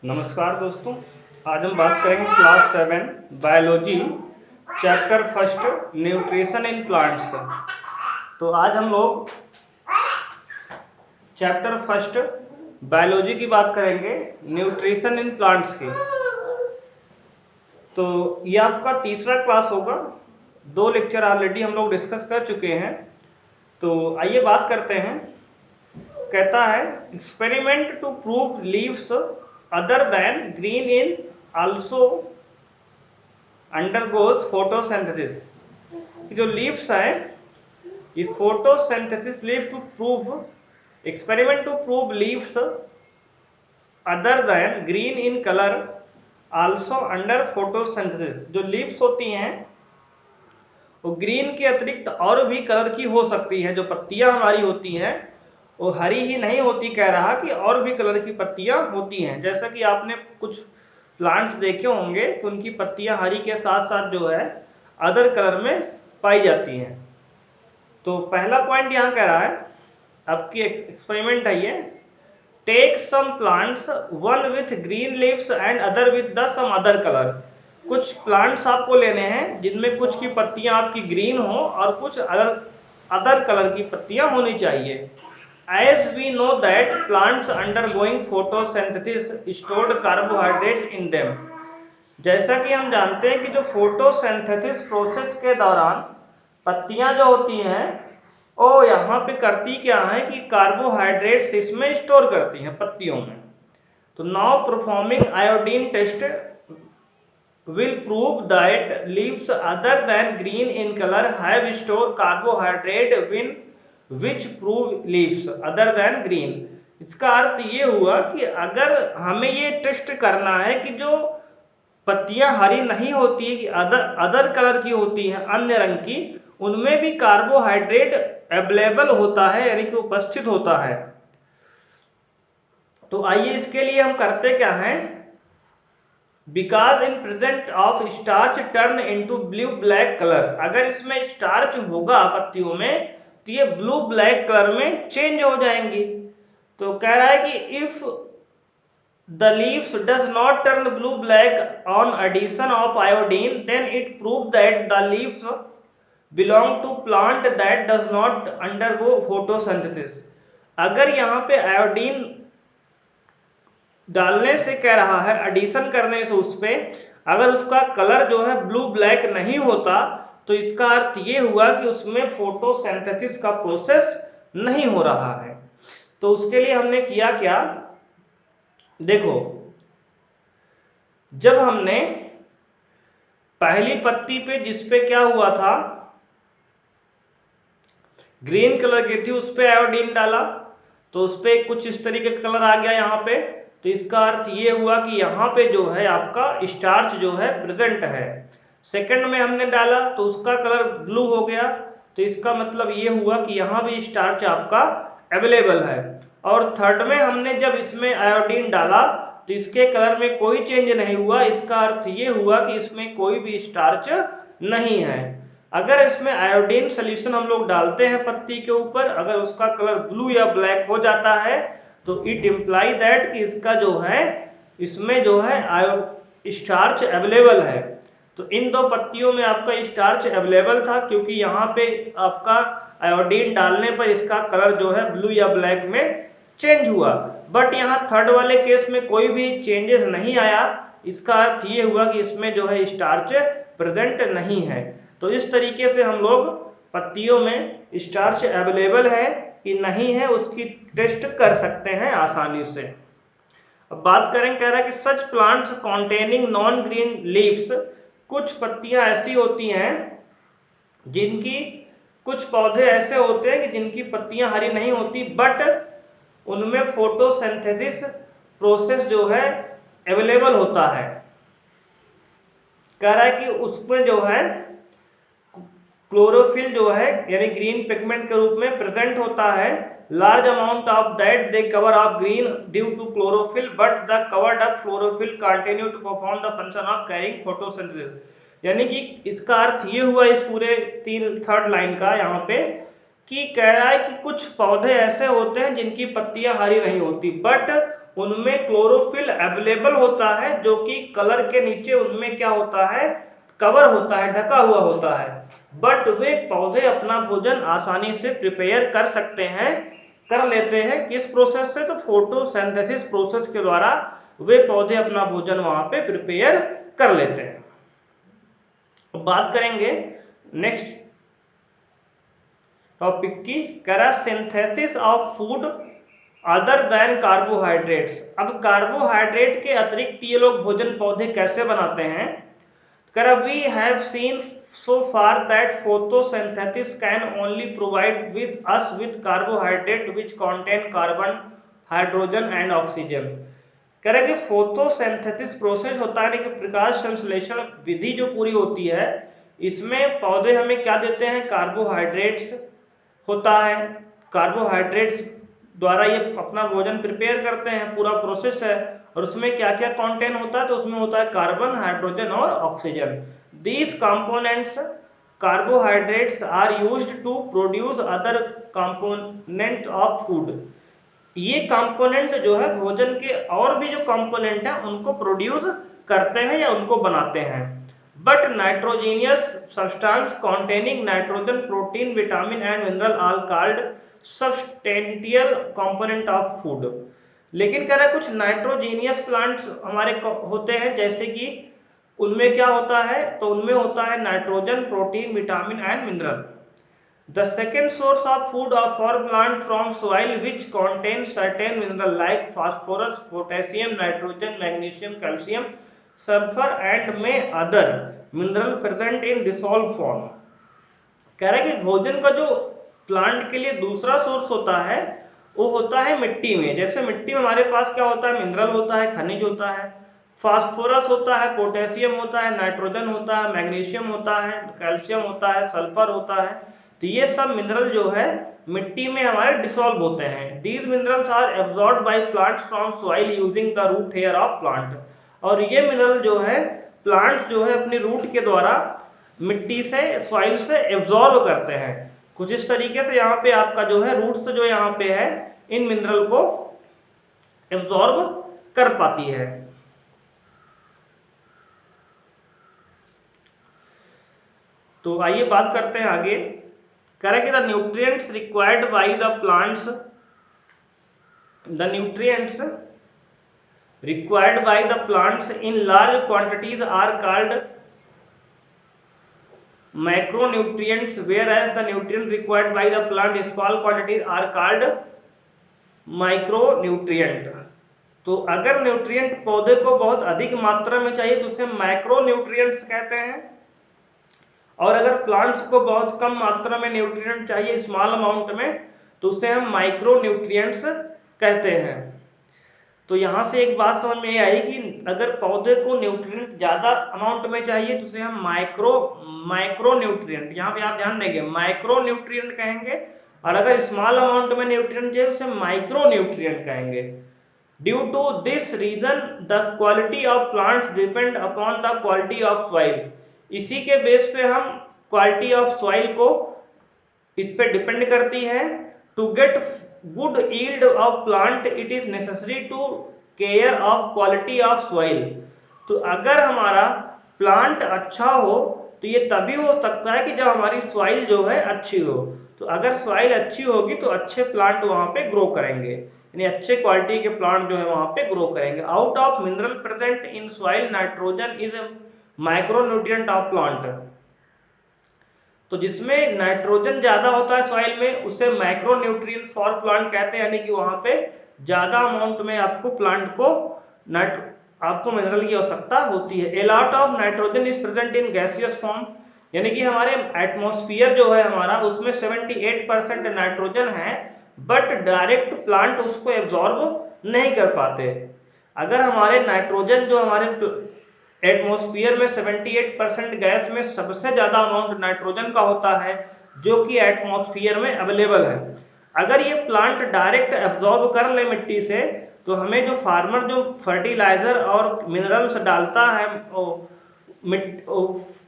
नमस्कार दोस्तों। आज हम बात करेंगे class 7 biology chapter first nutrition in plants. तो आज हम लोग चैप्टर फर्स्ट बायोलॉजी की बात करेंगे, न्यूट्रिशन इन प्लांट्स की। तो ये आपका तीसरा क्लास होगा। 2 लेक्चर ऑलरेडी हम लोग डिस्कस कर चुके हैं। तो आइए बात करते हैं। कहता है experiment to prove leaves other than green in also undergoes photosynthesis. जो लीव्स है ये photosynthesis leave to prove experiment to prove leaves other than green in colour also under photosynthesis. जो लीव्स होती हैं वो ग्रीन के अतिरिक्त और भी कलर की हो सकती है। जो पत्तियां हमारी होती हैं वो हरी ही नहीं होती, कह रहा कि और भी कलर की पत्तियां होती हैं। जैसा कि आपने कुछ प्लांट्स देखे होंगे कि उनकी पत्तियां हरी के साथ साथ जो है अदर कलर में पाई जाती हैं। तो पहला पॉइंट यहाँ कह रहा है, आपकी एक्सपेरिमेंट है ये, take some plants one with green leaves and other with the some other colour. कुछ प्लांट्स आपको लेने हैं जिनमें कुछ की पत्तियां आपकी ग्रीन हो और कुछ अदर कलर की पत्तियां होनी चाहिए। As we know that plants undergoing photosynthesis stored carbohydrates in them। जैसा कि हम जानते हैं कि जो फोटोसिंथेसिस प्रोसेस के दौरान पत्तियां जो होती हैं वो यहाँ पे करती क्या है कि कार्बोहाइड्रेट्स इसमें स्टोर करती हैं पत्तियों में। तो now performing iodine test will prove that leaves other than green in color have stored carbohydrate which prove leaves other than green। इसका अर्थ ये हुआ कि अगर हमें ये टेस्ट करना है कि जो पत्तियां हरी नहीं होती है कि अदर कलर की होती हैं, अन्य रंग की, उनमें भी कार्बोहाइड्रेट अवेलेबल होता है, यानी कि उपस्थित होता है। तो आइए इसके लिए हम करते क्या हैं, because in present of starch turn into blue black colour. अगर इसमें स्टार्च होगा पत्तियों में तो ये ब्लू ब्लैक कलर में चेंज हो जाएंगी। तो कह रहा है कि if the leaves does not turn blue black on addition of iodine then it prove that the leaves belong to plant that does not undergo photosynthesis. अगर यहाँ पे आयोडीन डालने से कह रहा है, एडिशन करने से उस पे अगर उसका कलर जो है ब्लू ब्लैक नहीं होता तो इसका अर्थ ये हुआ कि उसमें फोटोसिंथेसिस का प्रोसेस नहीं हो रहा है। तो उसके लिए हमने किया क्या, देखो, जब हमने पहली पत्ती पे जिसपे क्या हुआ था, ग्रीन कलर की थी, उस पे आयोडीन डाला तो उस पे कुछ इस तरीके का कलर आ गया यहाँ पे। तो इसका अर्थ ये हुआ कि यहाँ पे जो है आपका स्टार्च जो है प्रेजेंट है। सेकंड में हमने डाला तो उसका कलर ब्लू हो गया, तो इसका मतलब ये हुआ कि यहाँ भी स्टार्च आपका अवेलेबल है। और थर्ड में हमने जब इसमें आयोडीन डाला तो इसके कलर में कोई चेंज नहीं हुआ, इसका अर्थ ये हुआ कि इसमें कोई भी स्टार्च नहीं है। अगर इसमें आयोडीन सोल्यूशन हम लोग डालते हैं पत्ती के ऊपर, अगर उसका कलर ब्लू या ब्लैक हो जाता है तो इट इम्प्लाई दैट कि इसका जो है इसमें जो है स्टार्च अवेलेबल है। तो इन 2 पत्तियों में आपका स्टार्च अवेलेबल था क्योंकि यहाँ पे आपका आयोडीन डालने पर इसका कलर जो है ब्लू या ब्लैक में चेंज हुआ। बट यहाँ थर्ड वाले केस में कोई भी चेंजेस नहीं आया, इसका अर्थ ये हुआ कि इसमें जो है स्टार्च प्रेजेंट नहीं है। तो इस तरीके से हम लोग पत्तियों में स्टार्च अवेलेबल है कि नहीं है उसकी टेस्ट कर सकते हैं आसानी से। अब बात करें, कह रहा है कि सच plants containing non green leaves, कुछ पत्तियां ऐसी होती हैं जिनकी, कुछ पौधे ऐसे होते हैं कि जिनकी पत्तियां हरी नहीं होती बट उनमें फोटोसिंथेसिस प्रोसेस जो है अवेलेबल होता है। कह रहा है कि उसमें जो है क्लोरोफिल जो है यानी ग्रीन पिगमेंट के रूप में प्रेजेंट होता है। Large amount of that they cover of green due to chlorophyll but the covered up chlorophyll continue to perform the function of carrying photosynthesis. यानी कि इसका अर्थ ये हुआ इस पूरे थर्ड लाइन का यहाँ पे कि कह रहा है कि कुछ पौधे ऐसे होते हैं जिनकी पत्तियां हरी नहीं होती बट उनमें क्लोरोफिल अवेलेबल होता है, जो कि कलर के नीचे उनमें क्या होता है, कवर होता है, ढका हुआ होता है। बट वे पौधे अपना भोजन आसानी से प्रिपेयर कर सकते हैं, कर लेते हैं। किस प्रोसेस से? तो फोटोसिंथेसिस प्रोसेस के द्वारा वे पौधे अपना भोजन वहां पे प्रिपेयर कर लेते हैं। अब बात करेंगे नेक्स्ट टॉपिक की, synthesis of food other than carbohydrates. अब कार्बोहाइड्रेट के अतिरिक्त ये लोग भोजन पौधे कैसे बनाते हैं? We have seen so far that photosynthesis can only provide with us with carbohydrate which contain carbon, hydrogen and oxygen। कह रहे कि फोटोसिंथेसिस प्रोसेस होता है कि प्रकाश संश्लेषण विधि जो पूरी होती है, इसमें पौधे हमें क्या देते हैं, कार्बोहाइड्रेट्स होता है। कार्बोहाइड्रेट्स द्वारा ये अपना भोजन प्रिपेयर करते हैं, पूरा प्रोसेस है। और उसमें क्या क्या कंटेंट होता है? तो उसमें होता है कार्बन, हाइड्रोजन और oxygen. These components, carbohydrates, are used to produce other component of food। ये कंपोनेंट जो है भोजन के और भी जो कंपोनेंट है उनको प्रोड्यूस करते हैं या उनको बनाते हैं। But nitrogenous substance containing nitrogen, protein, vitamin and mineral are called substantial component of food. लेकिन कह रहा है कुछ नाइट्रोजीनियस प्लांट्स हमारे होते हैं, जैसे कि उनमें क्या होता है? तो उनमें होता है nitrogen, protein, vitamin and mineral. The second source of food for plant from soil which contain certain mineral like phosphorus, potassium, nitrogen, magnesium, calcium, sulphur and में other mineral present in dissolve form. कह रहा है कि भोजन का जो plant के लिए दूसरा सोर्स होता है वो होता है मिट्टी में। जैसे मिट्टी में हमारे पास क्या होता है, मिनरल होता है, खनिज होता है, फास्फोरस होता है, पोटेशियम होता है, नाइट्रोजन होता है, मैग्नीशियम होता है, कैल्शियम होता है, सल्फर होता है। तो ये सब मिनरल जो है मिट्टी में हमारे डिसॉल्व होते हैं। These minerals are absorbed by plants from soil using the root hair of plant. और ये मिनरल जो है प्लांट्स जो है अपनी रूट के द्वारा मिट्टी से, सॉइल से एब्जॉर्ब करते हैं। कुछ इस तरीके से यहाँ पे आपका जो है रूट्स जो यहाँ पे है इन मिनरल को एब्जॉर्ब कर पाती है। तो आइए बात करते हैं आगे। कह रहा है कि the nutrients required by the plants, the nutrients required by the plants in large quantities are called macronutrients, whereas the nutrients required by the plant in small quantities are called micronutrient। तो अगर nutrient पौधे को बहुत अधिक मात्रा में चाहिए तो उसे माइक्रोन्यूट्रिएंट्स कहते हैं, और अगर प्लांट्स को बहुत कम मात्रा में न्यूट्रिएंट चाहिए, स्मॉल अमाउंट में, तो उसे हम माइक्रोन्यूट्रिएंट्स कहते हैं। तो यहाँ से एक बात समझ में आई कि अगर पौधे को न्यूट्रिएंट ज्यादा अमाउंट में चाहिए तो उसे हम माइक्रोन्यूट्रिएंट, यहाँ पे आप ध्यान देंगे माइक्रोन्यूट्रिएंट कहेंगे, और अगर स्मॉल अमाउंट में न्यूट्रिएंट चाहिए उसे माइक्रोन्यूट्रिएंट कहेंगे। Due to this reason the quality of plants depend upon the quality of soil. इसी के बेस पे हम क्वालिटी ऑफ सॉइल को इस पे डिपेंड करती है। To get good yield of plant it is necessary to care of quality of soil. तो अगर हमारा प्लांट अच्छा हो तो ये तभी हो सकता है कि जब हमारी सॉइल जो है अच्छी हो। तो अगर सॉइल अच्छी होगी तो अच्छे प्लांट वहां पे ग्रो करेंगे, यानी अच्छे क्वालिटी के प्लांट जो है वहां पे ग्रो करेंगे। Out of mineral present in soil nitrogen is micronutrient of plant. तो जिसमें नाइट्रोजन ज्यादा होता है सॉइल में उसे माइक्रोन्यूट्रिएंट फॉर प्लांट कहते हैं, यानी कि वहां पे ज्यादा अमाउंट में आपको प्लांट को आपको मिनरल की आवश्यकता होती है। A lot of nitrogen is present in gaseous form, यानी कि हमारे एटमॉस्फेयर जो है हमारा उसमें 78% नाइट्रोजन है, बट डायरेक्ट प्लांट उसको एब्जॉर्ब नहीं कर पाते। अगर हमारे नाइट्रोजन जो हमारे एटमॉस्फेयर में 78% गैस में सबसे ज्यादा अमाउंट नाइट्रोजन का होता है जो कि एटमॉस्फेयर में अवेलेबल है। अगर ये प्लांट डायरेक्ट एब्जॉर्ब कर ले मिट्टी से तो हमें जो फार्मर जो फर्टिलाइजर और मिनरल्स डालता है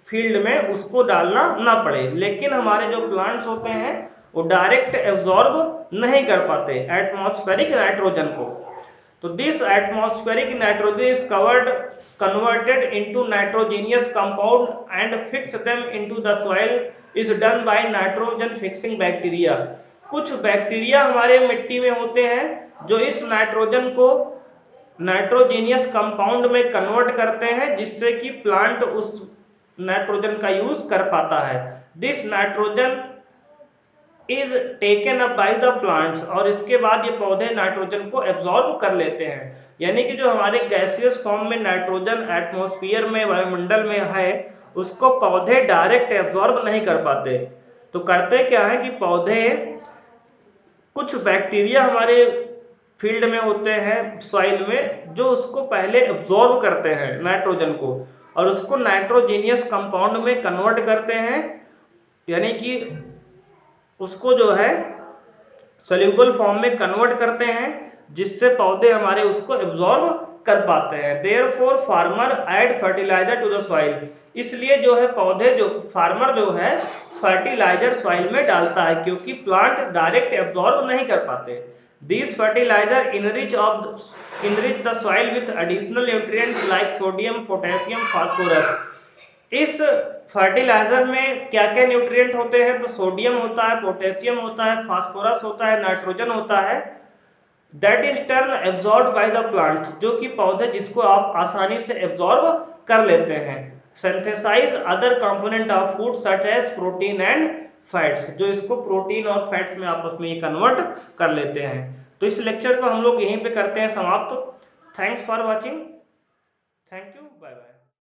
फील्ड में उसको डालना ना पड़े। लेकिन हमारे जो प्लांट्स होते हैं वो डायरेक्ट एब्जॉर्ब नहीं कर पाते एटमॉस्फेरिक नाइट्रोजन को। तो तो this atmospheric nitrogen is converted into nitrogenous compound and fix them into the soil is done by nitrogen fixing bacteria. कुछ बैक्टीरिया हमारे मिट्टी में होते हैं जो इस नाइट्रोजन को नाइट्रोजेनियस कंपाउंड में कन्वर्ट करते हैं, जिससे कि प्लांट उस नाइट्रोजन का यूज कर पाता है। This nitrogen is taken up by the plants, और इसके बाद ये पौधे नाइट्रोजन को एब्जॉर्ब कर लेते हैं। यानी कि जो हमारे गैसियस फॉर्म में नाइट्रोजन एटमॉस्फेयर में, वायुमंडल में है, उसको पौधे डायरेक्ट एब्जॉर्ब नहीं कर पाते। तो करते क्या है कि पौधे, कुछ बैक्टीरिया हमारे फील्ड में होते हैं, सॉइल में, जो उसको पहले एब्जॉर्ब करते हैं नाइट्रोजन को, और उसको नाइट्रोजेनियस कंपाउंड में कन्वर्ट करते हैं, यानी कि उसको जो है सोल्यूबल फॉर्म में कन्वर्ट करते हैं, जिससे पौधे हमारे उसको एब्जॉर्ब कर पाते हैं। Therefore farmer add fertilizer to the soil, इसलिए जो है पौधे, जो फार्मर जो है फर्टिलाइजर सॉइल में डालता है, क्योंकि प्लांट डायरेक्ट एब्जॉर्ब नहीं कर पाते। These fertilizer enrich the soil with additional nutrients like sodium, potassium, phosphorus। इस फर्टिलाइजर में क्या क्या न्यूट्रिएंट होते हैं? तो सोडियम होता है, पोटेशियम होता है, फास्फोरस होता है, नाइट्रोजन होता है। That is turn absorb by the plants, जो कि पौधे, जिसको आप आसानी से एब्जॉर्ब कर लेते हैं। Synthesize other component of food such as protein and fats, जो इसको प्रोटीन और फैट्स में आपस में ये कन्वर्ट कर लेते हैं। तो इस लेक्चर को हम लोग यहीं पे करते हैं समाप्त। Thanks for watching. Thank you, bye bye.